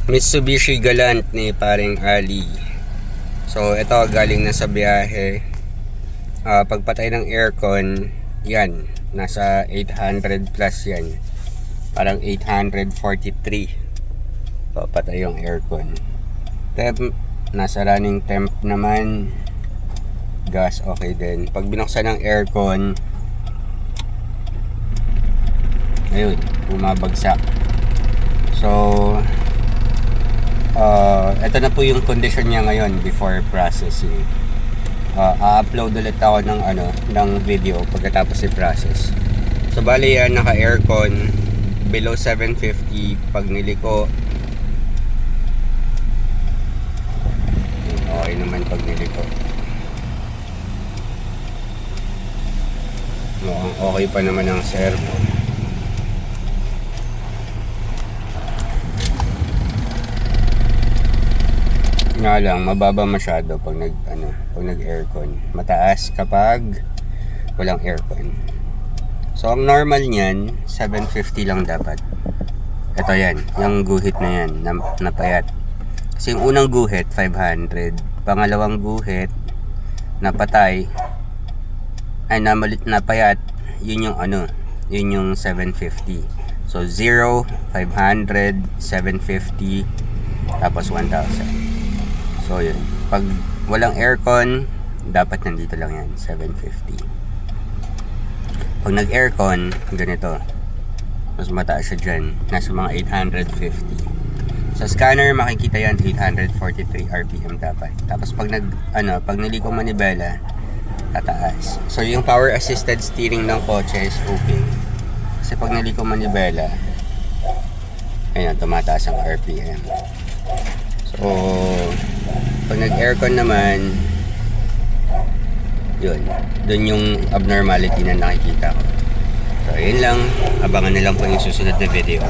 Mitsubishi Galant ni paring Ali. So ito galing na sa biyahe. Pagpatay ng aircon, yan, nasa 800 plus yan. Parang 843. Papatay yung aircon. Temp, nasa running temp naman. Gas okay din. Pag binuksan ng aircon, ayun, bumabagsak. So ito na po yung condition niya ngayon before processing. A-upload ulit ako ng video pagkatapos i-process. So bali yan, naka aircon below 750. Pag niliko, okay naman pag niliko. Mukhang okay pa naman ang servo. Nga lang, mababa masyado pag nag-aircon. Mataas kapag walang aircon. So ang normal niyan 750 lang dapat. Ito yan, yung guhit na yan, napayat. Kasi yung unang guhit 500, pangalawang guhit napatay ay napayat, yun yung 750. So 0, 500, 750, tapos 1,000. So yun, pag walang aircon, dapat nandito lang yan, 750. Pag nag-aircon, ganito, mas mataas siya dyan, nasa mga 850. Sa scanner, makikita yan, 843 RPM dapat. Tapos pag pag niliko manibela, tataas. So yung power assisted steering ng kotse is okay. Kasi pag niliko manibela, ayun, tumataas ang RPM. So pag nag-aircon naman, yun, dun yung abnormality na nakikita ko. So ayun lang, abangan na lang po yung susunod na video.